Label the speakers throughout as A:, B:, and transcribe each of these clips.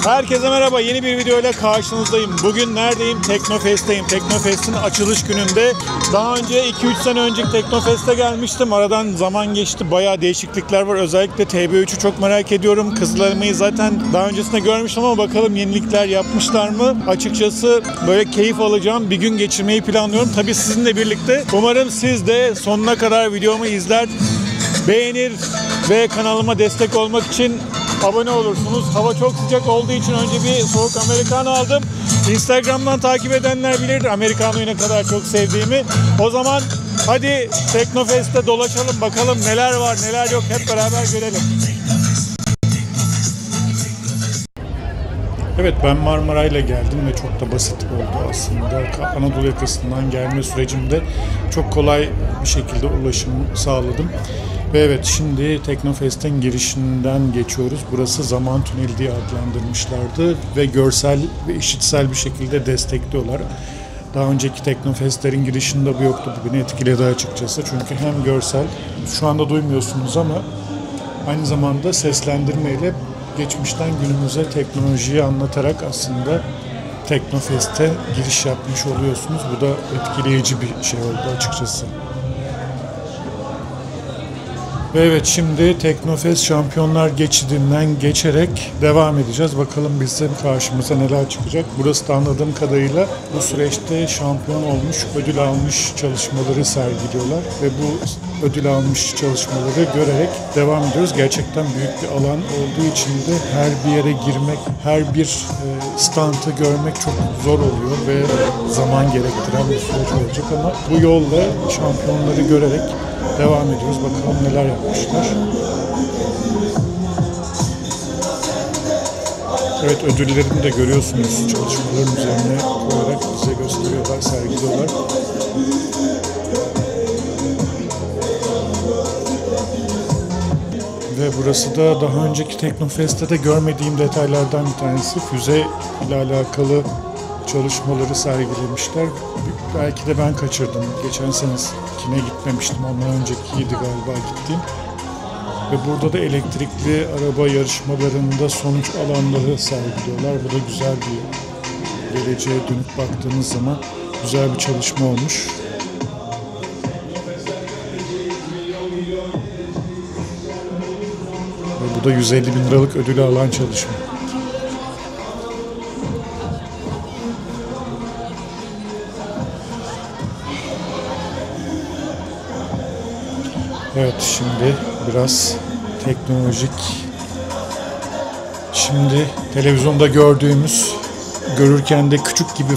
A: Herkese merhaba, yeni bir videoyla karşınızdayım. Bugün neredeyim? Teknofest'teyim. Teknofest'in açılış gününde. Daha önce 2-3 sene önce Teknofest'e gelmiştim. Aradan zaman geçti. Bayağı değişiklikler var. Özellikle TB3'ü çok merak ediyorum. Kızılelma'yı zaten daha öncesinde görmüştüm ama bakalım yenilikler yapmışlar mı? Açıkçası böyle keyif alacağım bir gün geçirmeyi planlıyorum. Tabii sizinle birlikte. Umarım siz de sonuna kadar videomu izler, beğenir ve kanalıma destek olmak için abone olursunuz. Hava çok sıcak olduğu için önce bir soğuk americano aldım. Instagram'dan takip edenler bilir americanoyu ne kadar çok sevdiğimi. O zaman hadi Teknofest'te dolaşalım, bakalım neler var neler yok, hep beraber görelim. Evet, ben Marmaray'la geldim ve çok da basit oldu aslında. Anadolu yakasından gelme sürecimde çok kolay bir şekilde ulaşım sağladım. Ve evet, şimdi Teknofest'in girişinden geçiyoruz. Burası zaman tüneli diye adlandırmışlardı ve görsel ve işitsel bir şekilde destekliyorlar. Daha önceki Teknofest'lerin girişinde bu yoktu. Bu beni etkiledi açıkçası. Çünkü hem görsel, şu anda duymuyorsunuz ama aynı zamanda seslendirmeyle geçmişten günümüze teknolojiyi anlatarak aslında Teknofest'e giriş yapmış oluyorsunuz. Bu da etkileyici bir şey oldu açıkçası. Ve evet, şimdi Teknofest Şampiyonlar Geçidi'nden geçerek devam edeceğiz. Bakalım bizim karşımıza neler çıkacak. Burası da anladığım kadarıyla bu süreçte şampiyon olmuş, ödül almış çalışmaları sergiliyorlar. Ve bu ödül almış çalışmaları görerek devam ediyoruz. Gerçekten büyük bir alan olduğu için de her bir yere girmek, her bir standı görmek çok zor oluyor ve zaman gerektiren bir süreç olacak ama bu yolla şampiyonları görerek devam ediyoruz. Bakalım neler yapmışlar. Evet, ödüllerini de görüyorsunuz. Çalışmaların üzerine koyarak bize gösteriyorlar, sergiliyorlar. Ve burası da daha önceki Teknofest'te de görmediğim detaylardan bir tanesi. Füze ile alakalı çalışmaları sergilemişler. Belki de ben kaçırdım. Geçen senekine gitmemiştim. Ondan öncekiydi galiba gittiğim. Ve burada da elektrikli araba yarışmalarında sonuç alanları sergiliyorlar. Bu da güzel bir, geleceğe dönüp baktığınız zaman güzel bir çalışma olmuş. Ve bu da 150 bin liralık ödülü alan çalışma. Evet, şimdi biraz teknolojik. Şimdi televizyonda gördüğümüz, görürken de küçük gibi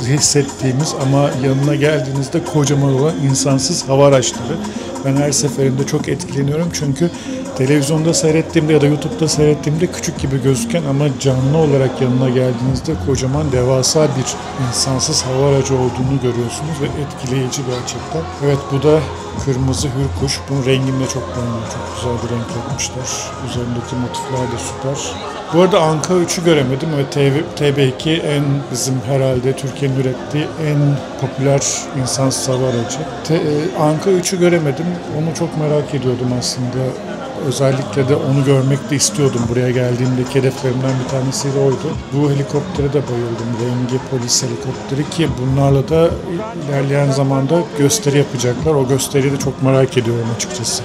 A: hissettiğimiz ama yanına geldiğinizde kocaman olan insansız hava araçları. Ben her seferinde çok etkileniyorum çünkü televizyonda seyrettiğimde ya da YouTube'da seyrettiğimde küçük gibi gözüken ama canlı olarak yanına geldiğinizde kocaman, devasa bir insansız hava aracı olduğunu görüyorsunuz ve etkileyici gerçekten. Evet, bu da kırmızı hürkuş. Bunun rengini de çok beğendim. Çok güzel bir renk yapmışlar. Üzerindeki motifler de süper. Bu arada Anka 3'ü göremedim ve TB2 bizim herhalde Türkiye'nin ürettiği en popüler insansız hava aracı. Anka 3'ü göremedim. Onu çok merak ediyordum aslında. Özellikle de onu görmek de istiyordum. Buraya geldiğimdeki hedeflerimden bir tanesi de oydu. Bu helikoptere de bayıldım. Rengi polis helikopteri ki bunlarla da ilerleyen zamanda gösteri yapacaklar. O gösteriyi de çok merak ediyorum açıkçası.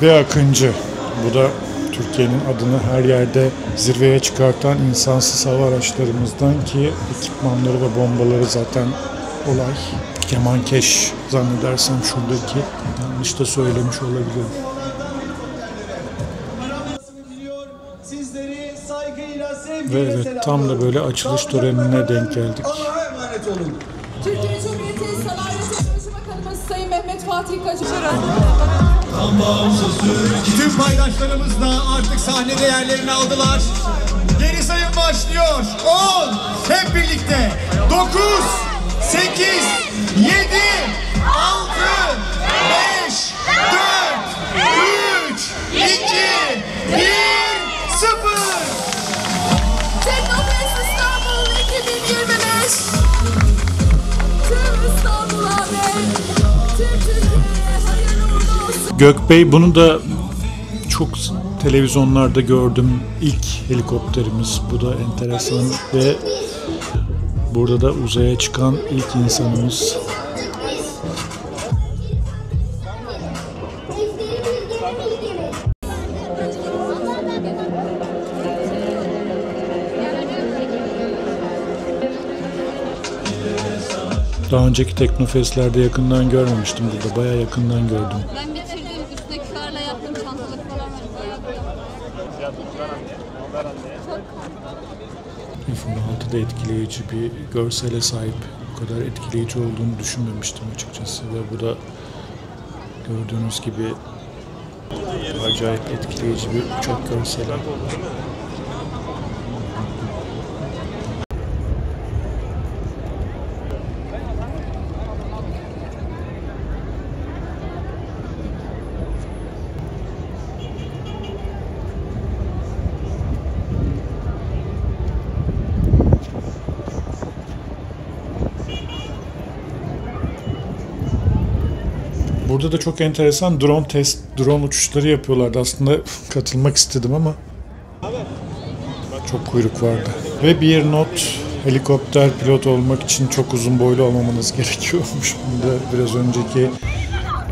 A: Ve Akıncı. Bu da Türkiye'nin adını her yerde zirveye çıkartan insansız hava araçlarımızdan ki ekipmanları ve bombaları zaten olay. Kemankeş zannedersem şuradaki, yanlış da söylemiş olabilirim. Ve evet, tam da böyle açılış törenine denk geldik.
B: Allah'a emanet olun.
C: Türkiye Cumhuriyeti Sanayi ve Teknoloji Bakanımız Sayın Mehmet Fatih Kaçar.
B: Tüm paydaşlarımız da artık sahnede yerlerini aldılar. Geri sayım başlıyor. 10, hep birlikte. 9, 8, 7, 6, 5, 4, 3, 2, 1, 0.
C: Teknofest İstanbul 2025.
A: Gökbey, bunu da çok televizyonlarda gördüm. İlk helikopterimiz. Bu da enteresan ve burada da uzaya çıkan ilk insanımız. Daha önceki Teknofest'lerde yakından görmemiştim burada. Bayağı yakından gördüm.
D: Ben bitirdim. Üsttekilerle yaptım. Çantalık falan
A: F-16'da etkileyici bir görsele sahip. Bu kadar etkileyici olduğunu düşünmemiştim açıkçası. Ve bu da gördüğünüz gibi acayip etkileyici bir uçak görseli. Burada da çok enteresan drone uçuşları yapıyorlardı. Aslında katılmak istedim ama çok kuyruk vardı. Ve bir not, helikopter pilot olmak için çok uzun boylu olmamanız gerekiyormuş. Bunu da biraz önceki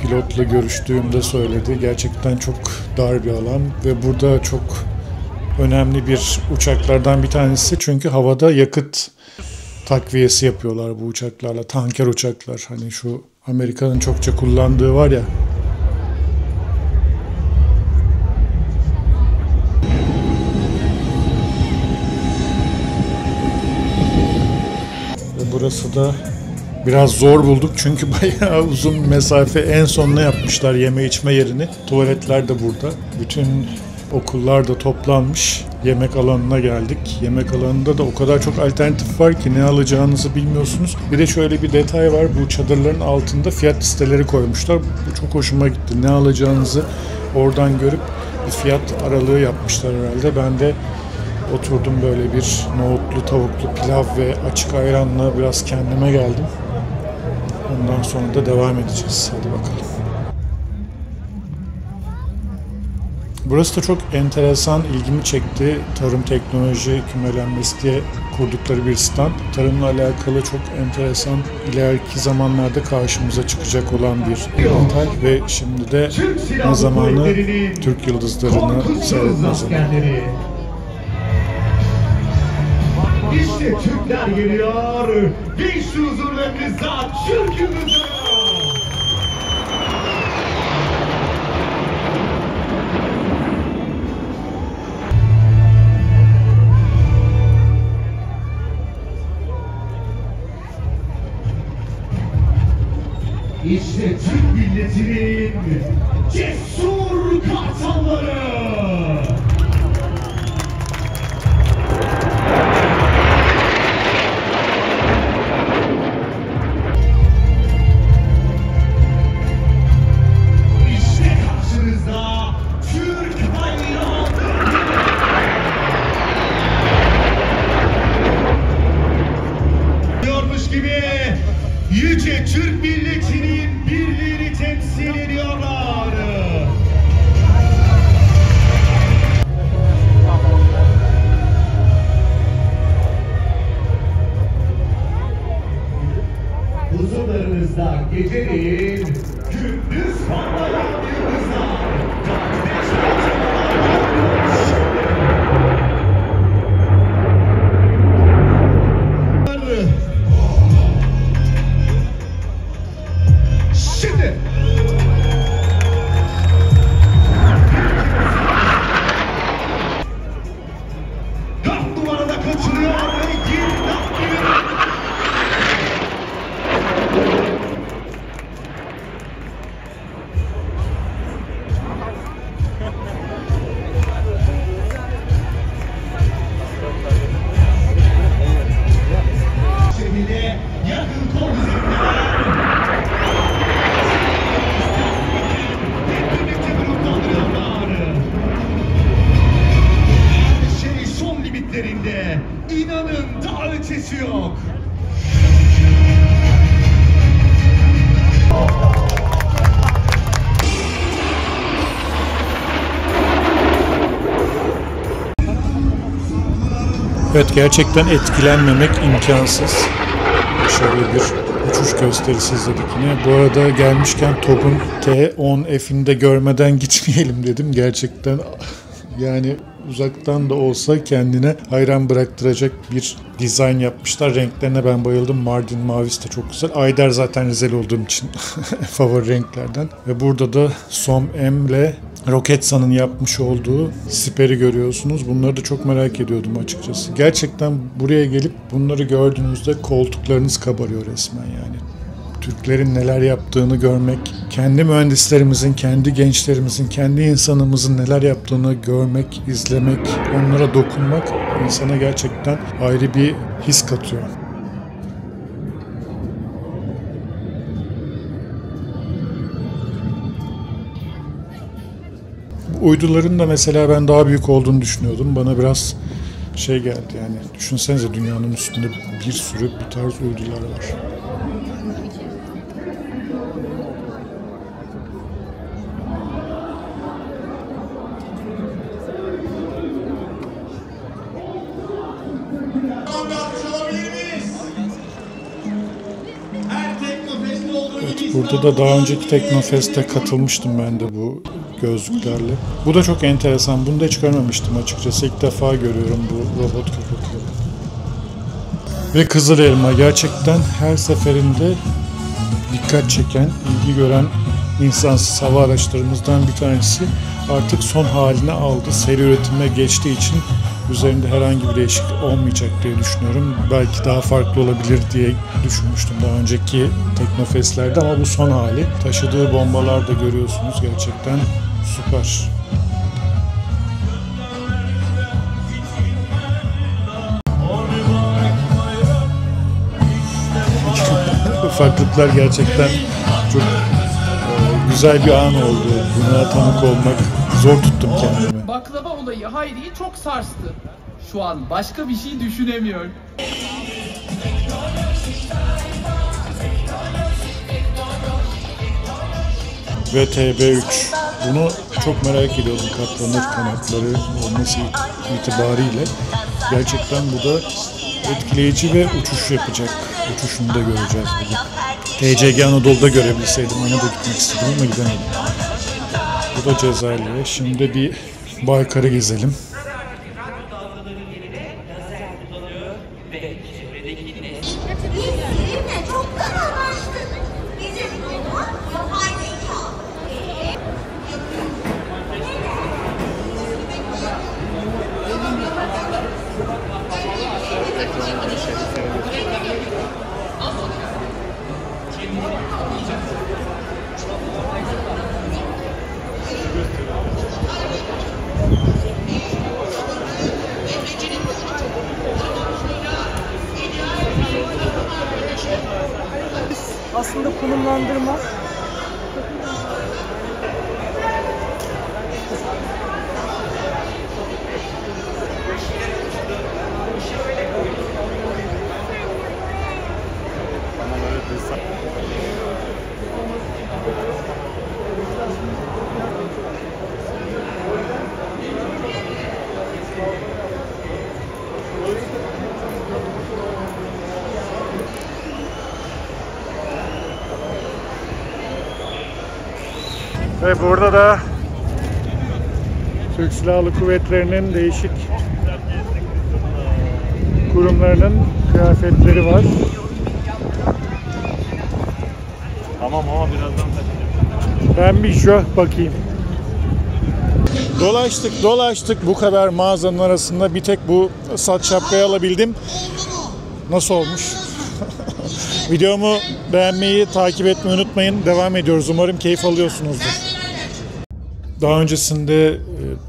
A: pilotla görüştüğümde söyledi. Gerçekten çok dar bir alan ve burada çok önemli bir uçaklardan bir tanesi. Çünkü havada yakıt takviyesi yapıyorlar bu uçaklarla. Tanker uçaklar. Hani şu Amerika'nın çokça kullandığı var ya. Ve burası da biraz zor bulduk çünkü bayağı uzun mesafe, en sonuna yapmışlar yeme içme yerini. Tuvaletler de burada. Bütün okullar da toplanmış. Yemek alanına geldik. Yemek alanında da o kadar çok alternatif var ki ne alacağınızı bilmiyorsunuz. Bir de şöyle bir detay var. Bu çadırların altında fiyat listeleri koymuşlar. Bu çok hoşuma gitti. Ne alacağınızı oradan görüp bir fiyat aralığı yapmışlar herhalde. Ben de oturdum böyle bir nohutlu, tavuklu pilav ve açık ayranla biraz kendime geldim. Ondan sonra da devam edeceğiz. Hadi bakalım. Burası da çok enteresan, ilgimi çekti. Tarım teknoloji kümelenmesi diye kurdukları bir stand. Tarımla alakalı çok enteresan, ileriki zamanlarda karşımıza çıkacak olan bir detay ve şimdi de ne zamanı Türk yıldızlarını seyretme zamanı.
B: İşte Türkler geliyor. Genç huzurlarınızda Türk yıldızları. İşte Türk milletinin cesur kartalları. İşte karşınızda Türk bayrağı. Diyormuş gibi yüce Türk milletinin birliğini temsil ediyorlar. Huzurlarınızda geceleyin gündüz parlayan yıldızlar. Şimdi dört numarada kaçırıyor ve girdap gibi.
A: Evet, gerçekten etkilenmemek imkansız. Şöyle bir uçuş gösterisi izledik yine. Bu arada gelmişken TOG'un T10F'ini de görmeden gitmeyelim dedim. Gerçekten yani uzaktan da olsa kendine hayran bıraktıracak bir dizayn yapmışlar. Renklerine ben bayıldım. Mardin mavisi de çok güzel. Ayder zaten Rizel olduğum için favori renklerden. Ve burada da Som-M ile Roketsan'ın yapmış olduğu siperi görüyorsunuz. Bunları da çok merak ediyordum açıkçası. Gerçekten buraya gelip bunları gördüğünüzde koltuklarınız kabarıyor resmen yani. Türklerin neler yaptığını görmek, kendi mühendislerimizin, kendi gençlerimizin, kendi insanımızın neler yaptığını görmek, izlemek, onlara dokunmak insana gerçekten ayrı bir his katıyor. Uyduların da mesela ben daha büyük olduğunu düşünüyordum. Bana biraz şey geldi yani. Düşünsenize dünyanın üstünde bir sürü bu tarz uydular var. Evet, burada da daha önceki Teknofest'e katılmıştım ben de bu gözlüklerle. Bu da çok enteresan. Bunu da hiç görmemiştim açıkçası. İlk defa görüyorum bu robot köpekleri. Ve Kızıl Elma gerçekten her seferinde dikkat çeken, ilgi gören insansız hava araçlarımızdan bir tanesi. Artık son halini aldı. Seri üretime geçtiği için üzerinde herhangi bir değişiklik olmayacak diye düşünüyorum. Belki daha farklı olabilir diye düşünmüştüm daha önceki Teknofest'lerde ama bu son hali. Taşıdığı bombalar da görüyorsunuz, gerçekten süper. Ufaklıklar gerçekten çok güzel bir an oldu. Buna tanık olmak, zor tuttum kendimi.
E: Baklava olayı Hayri'yi çok sarstı. Şu an başka bir şey düşünemiyor.
A: Ve TB3. Bunu çok merak ediyordum, katlanır kanatları olması itibariyle. Gerçekten bu da etkileyici ve uçuş yapacak. Uçuşunu da göreceğiz bugün. TCG Anadolu'da görebilseydim ona da gitmek istedim ama gidemedim. Bu da Cezayir'le. Şimdi bir Baykar'ı gezelim.
F: Aslında konumlandırma
A: ve burada da Türk Silahlı Kuvvetleri'nin değişik kurumlarının kıyafetleri var.
G: Tamam ama birazdan kaçacağım.
A: Ben bir şu bakayım. Dolaştık bu kadar mağazanın arasında bir tek bu saç şapkayı alabildim. Nasıl olmuş? Videomu beğenmeyi, takip etmeyi unutmayın. Devam ediyoruz. Umarım keyif alıyorsunuzdur. Daha öncesinde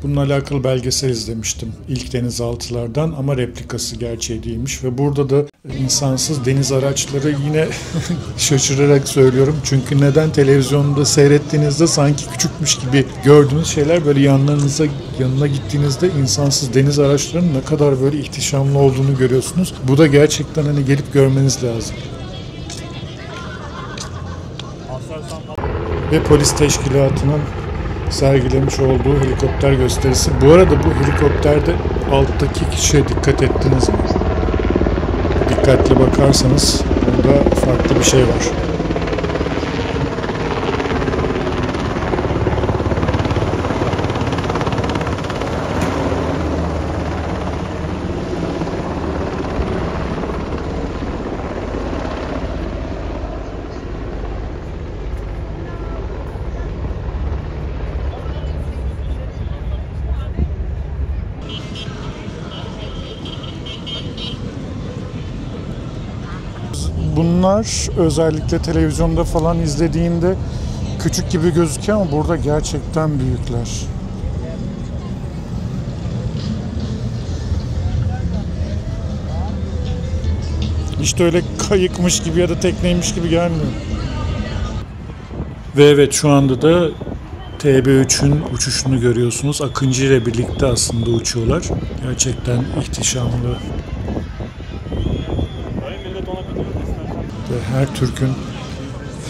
A: bununla alakalı belgesel izlemiştim. İlk denizaltılardan ama replikası gerçeği değilmiş. Ve burada da insansız deniz araçları yine şaşırarak söylüyorum. Çünkü neden televizyonda seyrettiğinizde sanki küçükmüş gibi gördüğünüz şeyler böyle yanına gittiğinizde insansız deniz araçlarının ne kadar böyle ihtişamlı olduğunu görüyorsunuz. Bu da gerçekten hani gelip görmeniz lazım. Ve polis teşkilatının sergilemiş olduğu helikopter gösterisi. Bu arada bu helikopterde alttaki kişiye dikkat ettiniz mi? Dikkatli bakarsanız burada farklı bir şey var. Bunlar özellikle televizyonda falan izlediğinde küçük gibi gözüküyor ama burada gerçekten büyükler. İşte öyle kayıkmış gibi ya da tekneymiş gibi gelmiyor. Ve evet, şu anda da TB3'ün uçuşunu görüyorsunuz. Akıncı ile birlikte aslında uçuyorlar. Gerçekten ihtişamlı. Her Türk'ün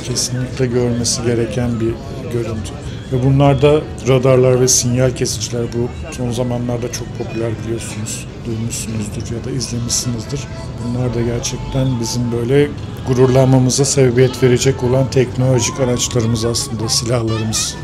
A: kesinlikle görmesi gereken bir görüntü. Ve bunlar da radarlar ve sinyal kesiciler. Bu son zamanlarda çok popüler, biliyorsunuz. Duymuşsunuzdur ya da izlemişsinizdir. Bunlar da gerçekten bizim böyle gururlanmamıza sebebiyet verecek olan teknolojik araçlarımız aslında, silahlarımız.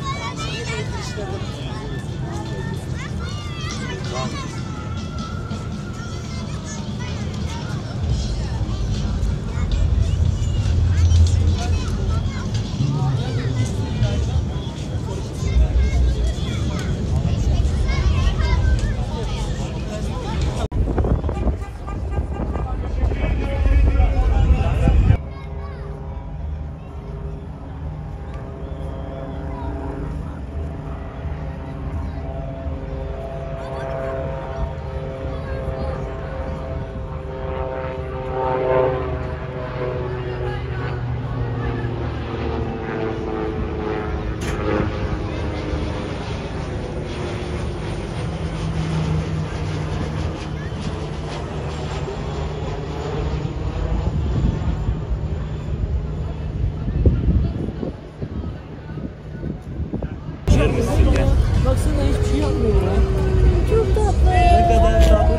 F: Baksana hiçbir şey yapmıyor ya. Çok tatlı. Ne kadar tatlı.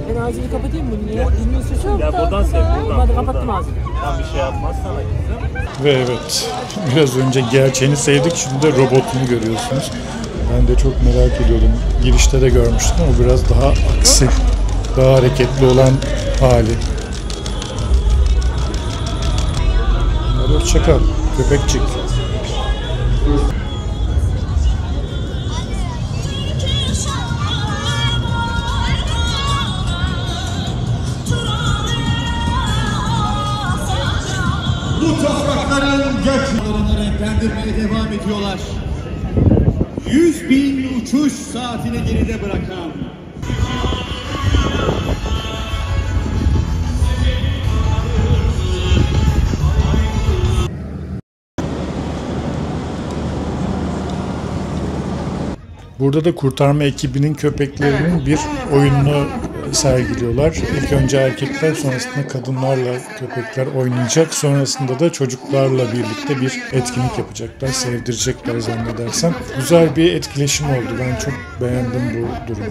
F: Ben ağzını kapatayım mı? Niye? Dinliyorsun çok
G: Ya buradan sev, buradan.
F: Hadi kapattım ağzını.
G: Tam bir şey yapmaz sana kızım.
A: Ve evet, biraz önce gerçeğini sevdik, şimdi de robotunu görüyorsunuz. Ben de çok merak ediyordum. Girişte de görmüştüm ama biraz daha aksi, daha hareketli olan hali. Hadi hoşça kal, köpekçik.
B: Bu toprakların gökyüzünü renklendirmeye devam ediyorlar. 100.000 uçuş saatini geride bırakan.
A: Burada da kurtarma ekibinin köpeklerinin bir oyununu sergiliyorlar. İlk önce erkekler, sonrasında kadınlarla köpekler oynayacak. Sonrasında da çocuklarla birlikte bir etkinlik yapacaklar. Sevdirecekler zannedersem. Güzel bir etkileşim oldu. Ben çok beğendim bu durumu.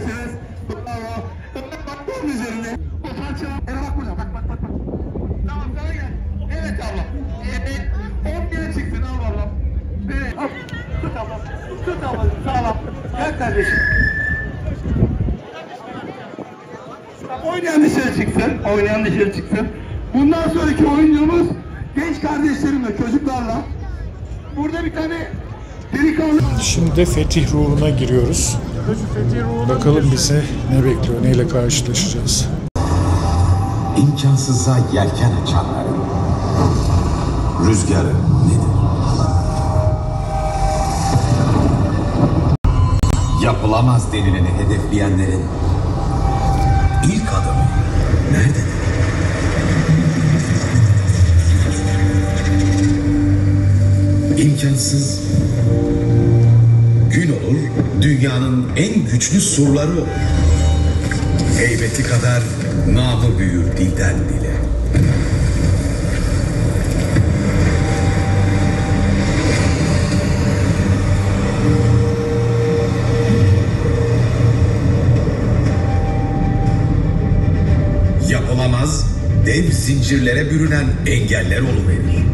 B: Evet abla. 10 kere çıksın abla. Tut abla. Tut abla. Sağlam. Gel kardeşim. Oynayan dışarı çıksın. Oynayan dışarı çıksın. Bundan sonraki oyuncumuz genç kardeşlerimle, çocuklarla. Burada bir tane delikanlı...
A: Şimdi de fetih ruhuna giriyoruz. Bakalım bizi ne bekliyor, neyle karşılaşacağız.
H: İmkansıza yelken açanların rüzgarı nedir? Yapılamaz denileni hedefleyenlerin ilk adımı nerededir? İmkansız gün olur, dünyanın en güçlü surları olur. Heybeti kadar namı büyür dilden dile. dev zincirlere bürünen engeller oluverir.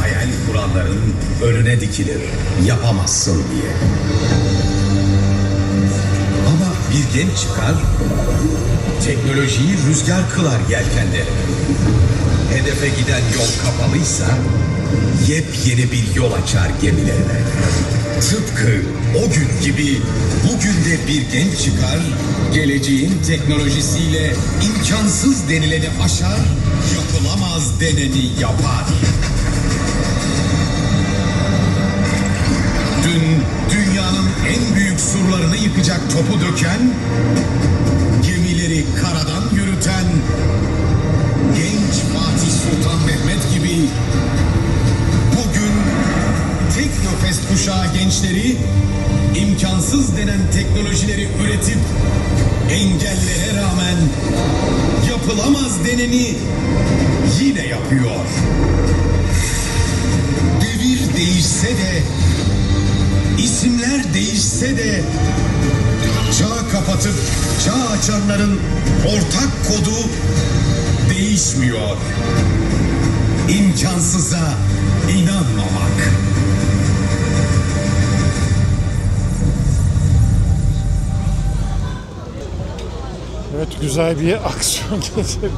H: Hayal kuranların önüne dikilir, yapamazsın diye. Ama bir genç çıkar, teknolojiyi rüzgar kılar yelkenleri. Hedefe giden yol kapalıysa yepyeni bir yol açar gemilerine. Tıpkı o gün gibi bugün de bir genç çıkar, geleceğin teknolojisiyle imkansız denileni aşar, yapılamaz deneni yapar. Dün dünyanın en büyük surlarını yıkacak topu döken, gemileri karadan yürüten genç Fatih Sultan Mehmet gibi bugün Teknofest kuşağı gençleri imkansız denen teknolojileri üretip engellere rağmen yapılamaz deneni yine yapıyor. Devir değişse de, isimler değişse de çağ kapatıp çağ açanların ortak kodu değişmiyor. İmkansıza inanmamak.
A: Evet, güzel bir aksiyon geçirdik.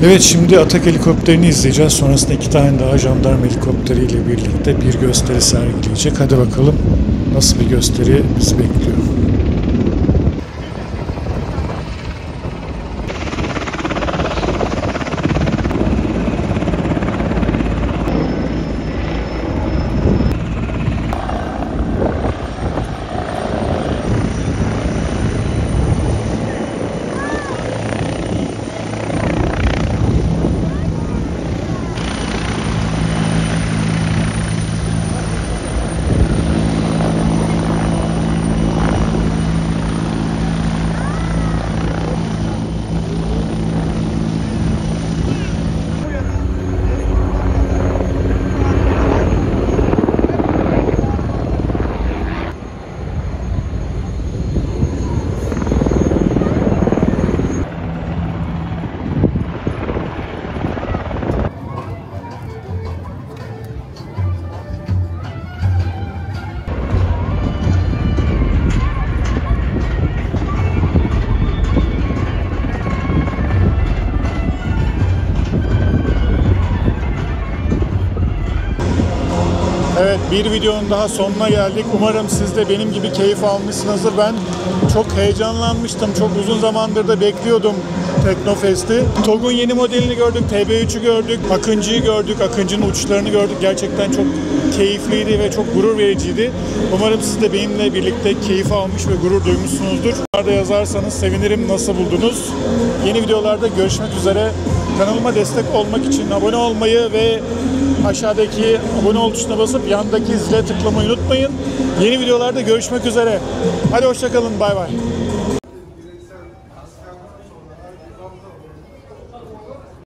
A: Evet, şimdi Atak helikopterini izleyeceğiz. Sonrasında 2 tane daha jandarma helikopteriyle birlikte bir gösteri sergileyecek. Hadi bakalım nasıl bir gösteri bizi bekliyor. Evet, bir videonun daha sonuna geldik. Umarım siz de benim gibi keyif almışsınızdır. Ben çok heyecanlanmıştım. Çok uzun zamandır da bekliyordum Teknofest'i. TOG'un yeni modelini gördük, TB3'ü gördük, Akıncı'yı gördük, Akıncı'nın uçlarını gördük. Gerçekten çok keyifliydi ve çok gurur vericiydi. Umarım siz de benimle birlikte keyif almış ve gurur duymuşsunuzdur. Yorumlarda yazarsanız sevinirim, nasıl buldunuz? Yeni videolarda görüşmek üzere. Kanalıma destek olmak için abone olmayı ve aşağıdaki abone ol tuşuna basıp yandaki zile tıklamayı unutmayın. Yeni videolarda görüşmek üzere. Hadi hoşça kalın. Bay bay.